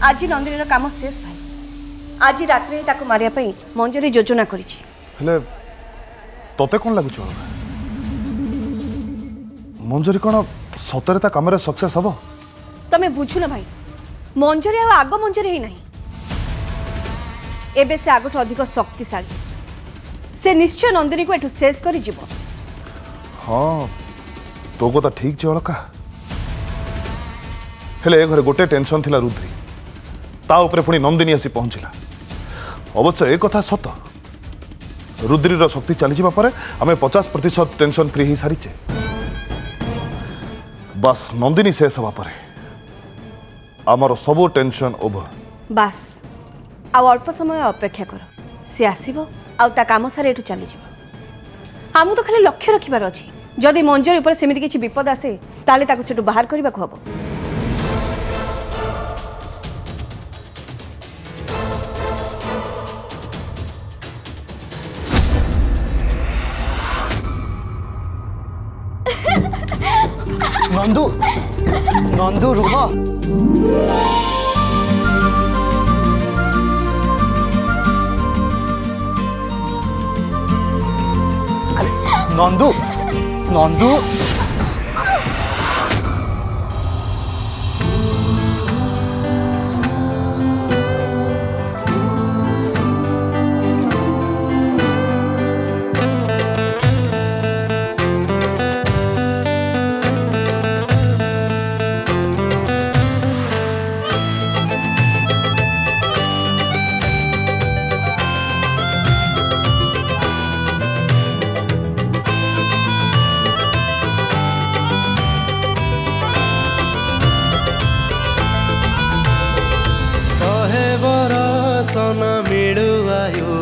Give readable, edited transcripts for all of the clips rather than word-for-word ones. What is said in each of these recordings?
आज नंदिनी काम शेष भाई आज रात मारिया मंजरी योजना करिछि। हेले तोते कौन लगुच मंजरी कौन सतरे ता काम सक्सेस हम तमें बुझुन भाई मंजरी आग मंजरी ही नहीं एबे से आगठू अधिक शक्तिशाली से निश्चय नंदिनी को एठू शेष करी जीव। हाँ तो कथा ठीक जे अलका हेले ए घरे गोटे टेंशन थिला रुद्री ता ऊपर पुणी नंदिनी आसी पहुंचला। अवश्य एक कथा सत रुद्रीर शक्ति चली जावा परे आमे 50% टेंशन फ्री ही सारीचे। बस नंदिनी शेष हवा परे आमर सबो टेंशन ओवर। बस आउ अल्प समय अपेक्षा कर सी आसीबो आउ ता काम सारे एठू चली जीव। आमु तो खाली लक्ष्य रखिबार अछि जदि मंजरी ऊपर सेमिति किछि विपद आसे ताले ताको सेठू बाहर करबा को हबो। नंदू नंदू रुह नंदू नंदू सोना मिलुआयो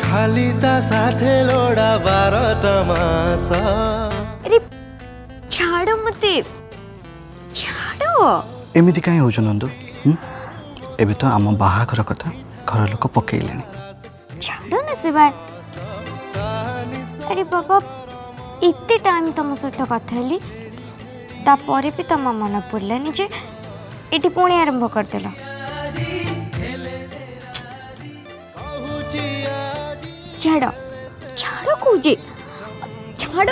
खाली ता साथे लोड़ा 12टा मास। अरे छाड़ो मते छाड़ो एमिति काई हो नंदू एबे तो आम बाहाघर कथा घर लोक पकेइलेनी छाड़ो ना से भाई। अरे बाबा इतने टाइम तुम सहित कथा हेली तापर भी तुम मन पड़लानी जे ये पुणी आरंभ करदेल। छाड़ छाड़ कौचे छाड़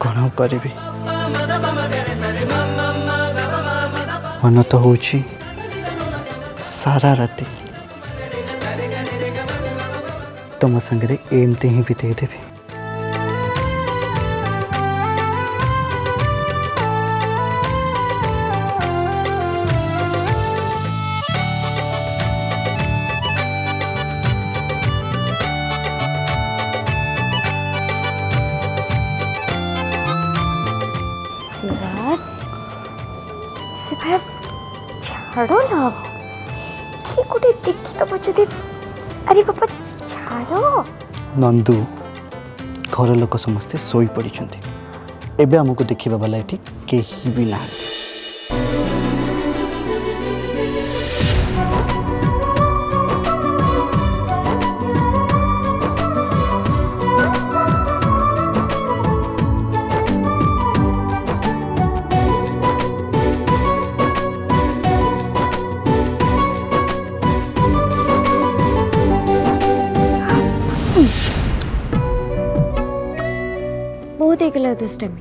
कौन करी मन तो हूँ सारा राति तुम संगे एमती ही बिते देवी। छाड़ो ना कि गोटे देखी तो बचते। अरे बाबा छाड़ो नंदू घर लोक समस्ते सोई पड़ी एबे हमको देखिबा वाला एठी केही भी ना। बहुत एकला दिस टाइम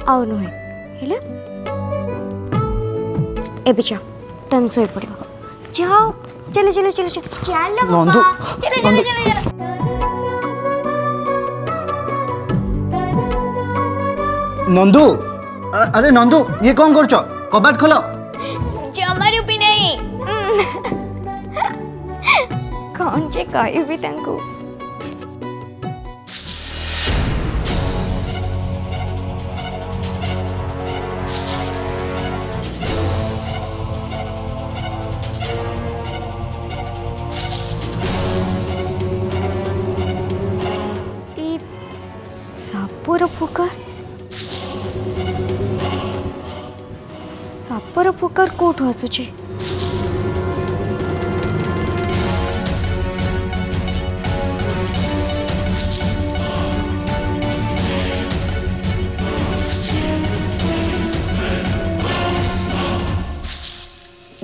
आउ नुहे हेला एबे जा तुम सोई पड़ो जाओ चलो चलो चलो चलो चलो नंदू चलो चलो चलो नंदू अरे नंदू ये कौन करछ कबाट खोलो जमारू भी नहीं कौन जे कहबी तांको। सापर पुकार कोठू आसुची?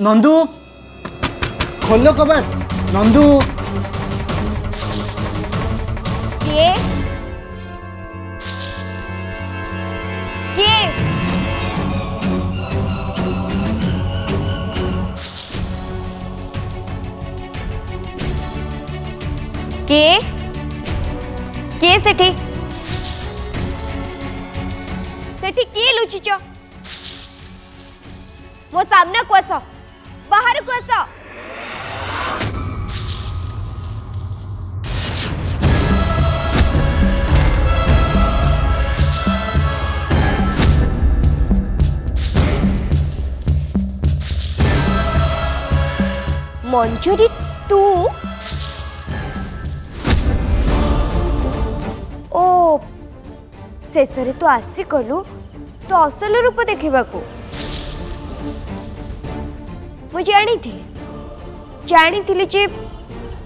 नंदू खोलो कबाट नंदू। किए किए किए किए सेठी सेठी किए लुचिच मो सामने को आस बाहर को आस। मंजूरी तू ओ शेषरे तू आसी कलु तो असल रूप देखा मुझे जानी जे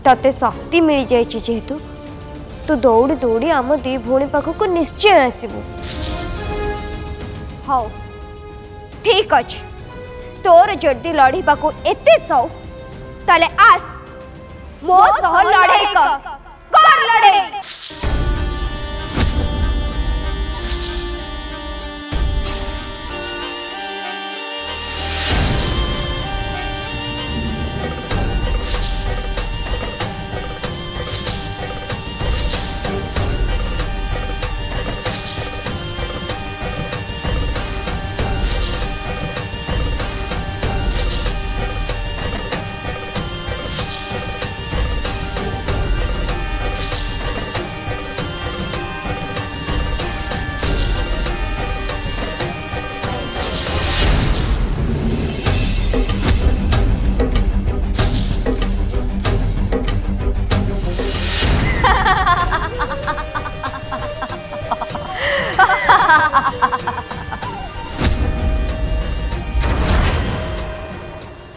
तते शक्ति मिल जाए जेहेतु तू दौड़ी दौड़ी आम दी भौणी पाखक निश्चय आसबू। हाँ ठीक अच्छे तोर जदि लड़ाई को एते शौक ताले आस मो सह लड़ाई कर लड़ाई।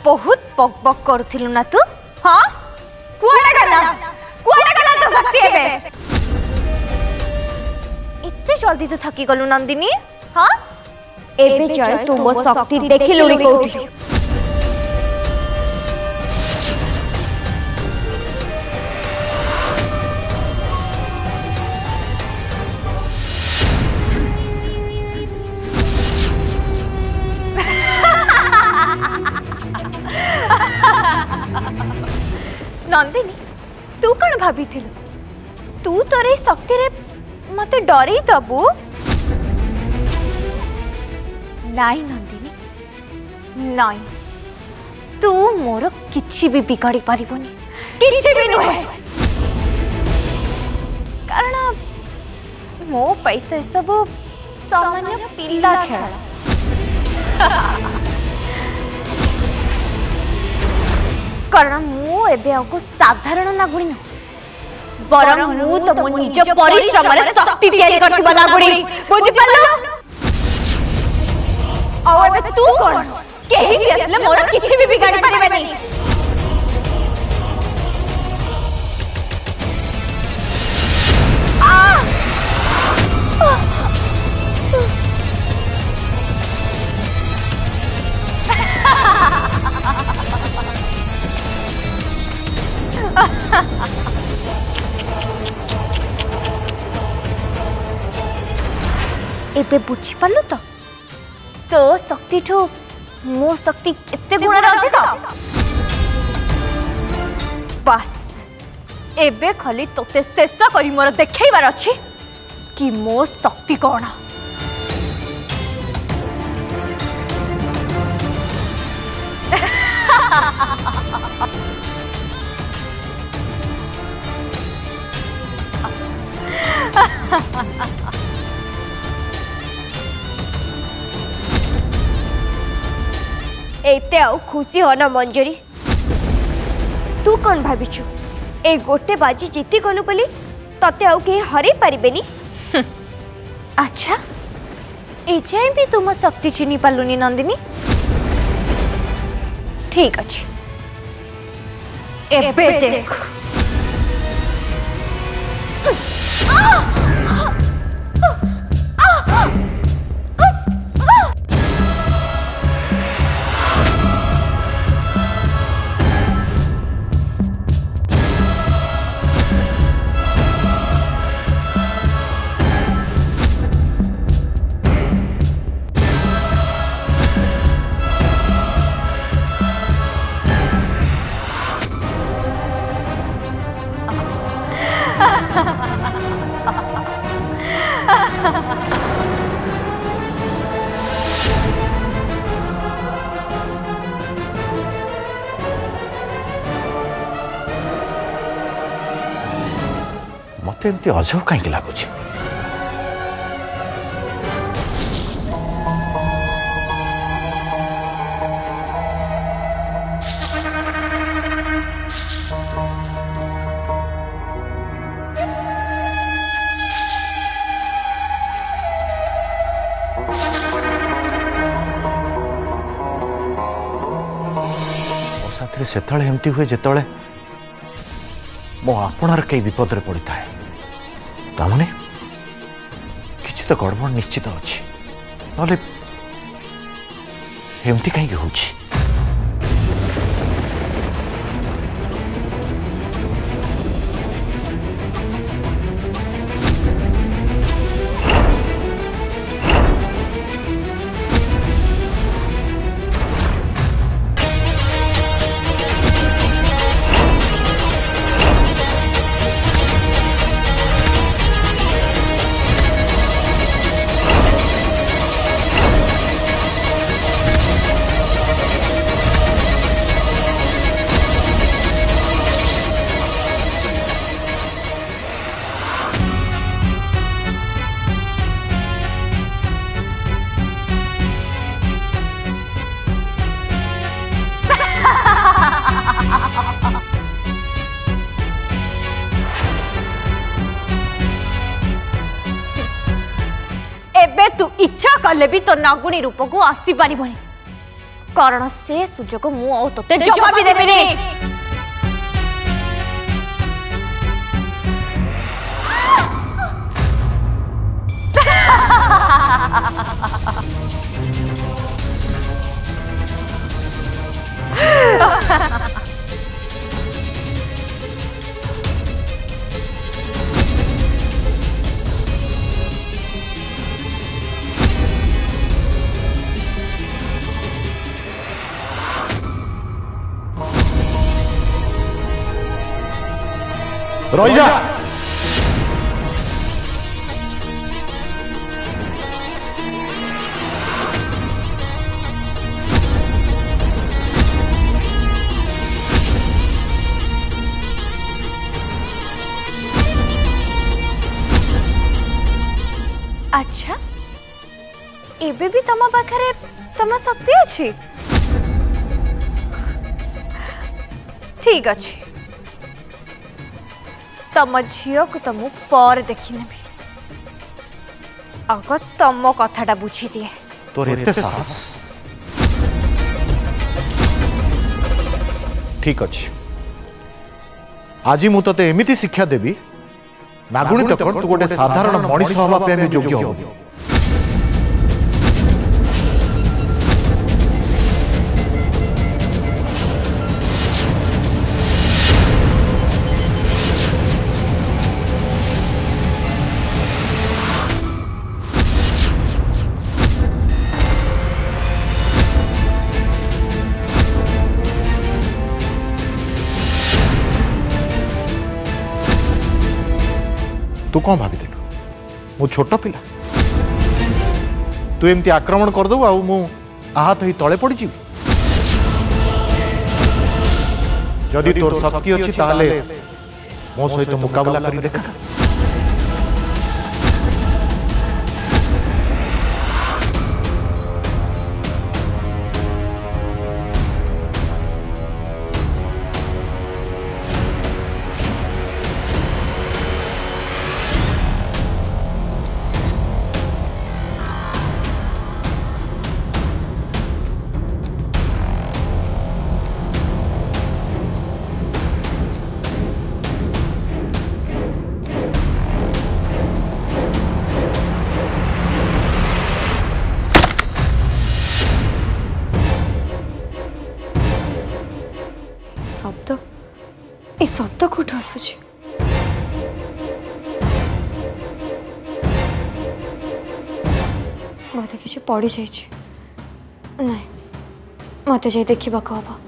बहुत बक बक करुथिलु ना तू? हाँ कुआडे गला तो शक्ति एबे इत्ते जल्दी तो थकी गलु नंदिनी। हाँ एबे जाय तू मो शक्ति देखिलुनी कोठी। नंदिनी तू कौन भाभी तू तोर शक्ति रे मते डरी दबू? नाई नंदिनी नाई तू मोर किछि भी बिगाड़ी पारिबोनी किछि भी नुहे कारण मो पई तो सब सामान्य पिल्ला खेला। कारण मु एबे आको साधारण लागुनी न बरम मु तो मो निज परिश्रम रे शक्ति तैयारी करथिबा लागुनी बुझि पल्लो। और एबे तू कोन केही भी असले मोर किछि भी बिगाड़ी पारिबेनी। एबे बुझी पालु तो शक्ति ठो मो शक्ति केते गुण अधिक। बस एबे खाली तोते शेष करी मोर देखैबार अछि कि मो शक्ति कोन। एते आउ खुशी हो ना मंजरी? तू कौन भाविछु ए गोटे बाजी जीती गलु बोली तते आउ के हरे पारिबेनी? अच्छा एजाए भी तुम शक्ति चिन्ह पालुनी नंदिनी ठीक अच्छे एबे देख मत एमती अजब कहीं लगुच से एमती हुए जिते मो आपणार कई विपद पड़ी थाए तामने किसी तो गड़बड़ निश्चित अच्छी ना एमती कहीं हो तू इच्छा कले भी तो नागुणी रूप को आसी पारिबनी कारण से सुजोग मु तोते जवाब देबेनी रही जा अच्छा एबे भी तम पाखरे तम शक्ति अच्छी ठीक अच्छे तम झील को तुम पर देखी नेबी अगर तम कथाटा बुझी दिए तोर एते साहस ठीक अच्छे आज मु तते एमिति शिक्षा देबी नागुणी तक तू गोटे साधारण मनीष हवा पे भी योग्य हो तू कौन भाभी मु छोट पिला तू एमती आक्रमण करदे आ आहत ही तले पड़ी जदि तोर शक्ति अच्छी ताले मो सहित मुकाबला करी देखा शब्द कौट आसुची बोधे किसी पड़ी जाइए नहीं मत जाई देखा हम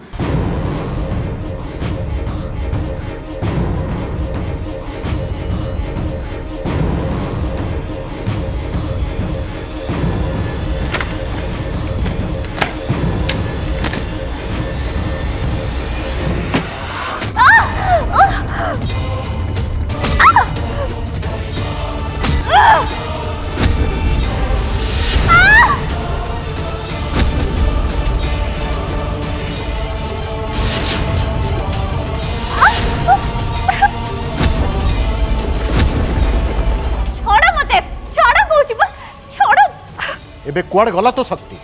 एबे कुआड़ गला तो शक्ति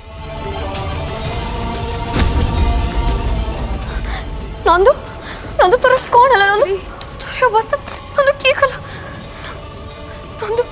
नंदू नंदू तोर कौन है नंदू तोर अवस्था नंदू की कला नंदू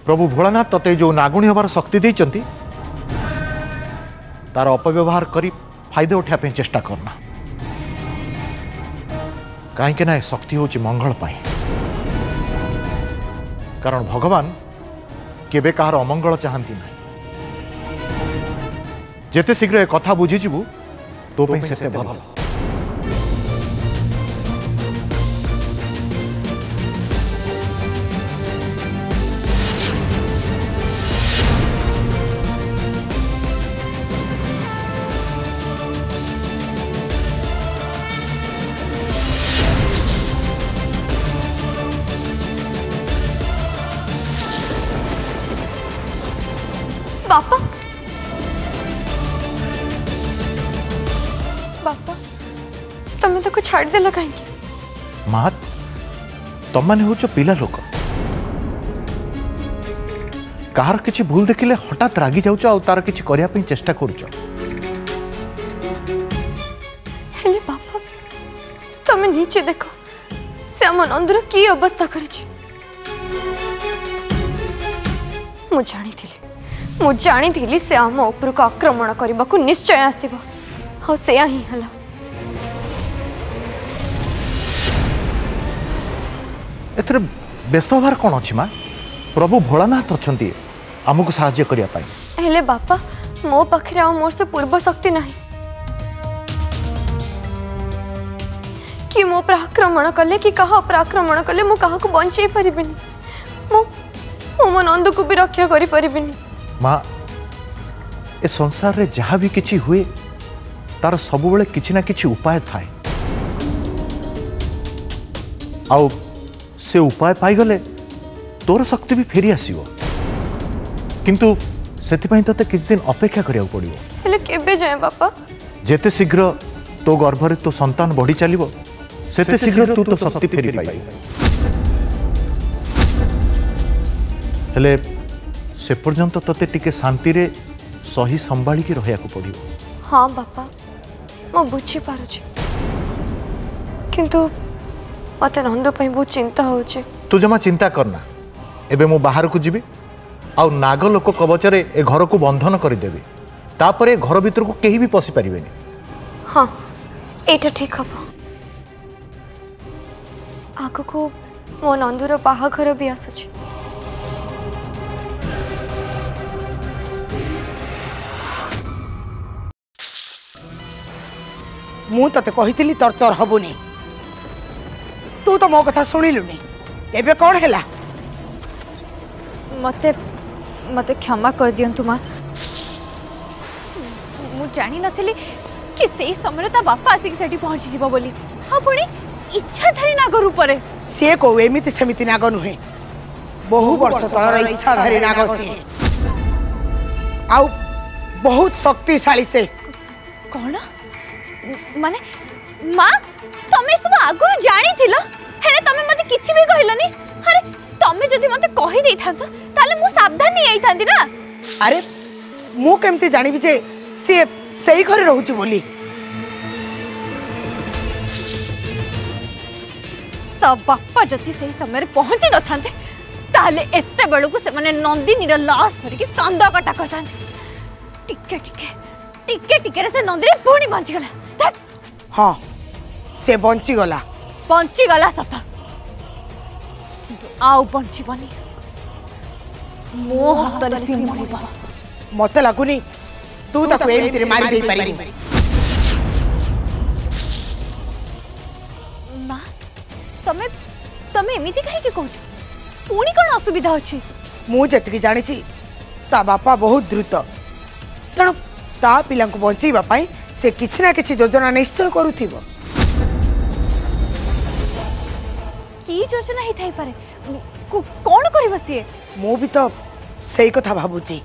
प्रभु भोलानाथ तते जो नागुणी हबार शक्ति देइचंती तार अपव्यवहार करी फायदे उठाया चेष्टा करना कहीं ना शक्ति होची मंगल पाई कारण भगवान केबे कहार अमंगल चाहती ना जेते शीघ्र ए कथा बुझीजु तो पे सेते भल बापा बापा तमें तो छाड़ देला कहीं माँ तुम मैंने हूँ पिला लोक कहार किसी भूल देखिले हठात रागी जाऊच आ तार किसी करिया पे चेष्टा करूच हेले बापा तमें नीचे देखो से आम नंदर की अवस्था करिछि मु जानी से आम उपर को आक्रमण करने को निश्चय आसब से ही हला एथरे व्यस्त होवार कौन अच्छी माँ प्रभु भोलानाथ अच्छा आमको साहाय्य करने हेले बापा मो पाखे आ मोर से पूर्व शक्ति नहीं कि मो पर आक्रमण कले कि कहा पर आक्रमण कले मु कहा को बंचे परिबिनी मो नंद को भी रक्षा करि परिबिनी माँ ए संसार रे जहाँ भी किछि हुए तार सब बेले किछि ना किछि उपाय थाए आउ से उपाय पाई गले तोर शक्ति भी फेरी आसीबो किंतु सेति तते किछि दिन अपेक्षा करिया पड़िबो हेले केबे जाय बापा जेते शीघ्र तो गर्भरे तो संतान बढ़ी चलिबो सेते शीघ्र तू तो शक्ति फेरी पाई हेले से पर्यंत तते टिके शांति रे सही संभाली की रहिया को पड़िबो हाँ बापा मो बुझी पारुछि किंतु मते नंद पई बहुत चिंता होछि तू जमा चिंता करना एबे मु बाहर को जीबी आ नाग लोक कवचरे ए घर को बंधन कर देबे तापरे घर भीतर को केही भी पसी परिबेनी हाँ एटा ठीक हबो आगो को मो नंदुर बाहाघर भी आसुछि मु तते कहितली तर तर हबुनी तू तो मो कथा सुनिलुनी एबे कौन हैला मते मते क्षमा कर दियंतु मां मु जानी नथली कि सेही समय ता बापा आसिक सेठी पहुंची जीव बोली हा पुणी इच्छाधारी नाग रूप रे से को एमिति समिति नाग नुहे बहु वर्ष तळर इच्छाधारी नाग से आउ बहुत शक्तिशाली से कौन माने माँ तमे सब आगुर जानी थिलो हेले तमे मते किछि भी कहलनी। अरे तमे जदि मते कहि देई थांतो ताले मु सावधान नहीं आई थांदी ना। अरे मु केमती जानिबि जे से सही घरे रहउची बोली। तो बापा जति सही समय पहुंची न थांते ताले एते बेलू को से माने नंदिनी रो लाश धरिकी कांद कटा करथांते। टिके टिके टिके टिके रे से नंदिनी पुणी बंची गला। हाँ से बंची गला सत आउ बंची बनी मो हातरे से मरिबा। मते लागुनी तू ताको एमिति रे मारी देई पारिबी। माँ तमे तमे एमिति काहे के कहू पुणी कोन असुविधा अछि। मु जतिकी जानिची ता बापा बहुत द्रुत तेणु ता पिला बंचेबा पाई से किछि ना किछि योजना निश्चय करूथिबो। की योजना ही थाई पारे कोन करिबो सिए। मु भी तो सही कथा भाबुची।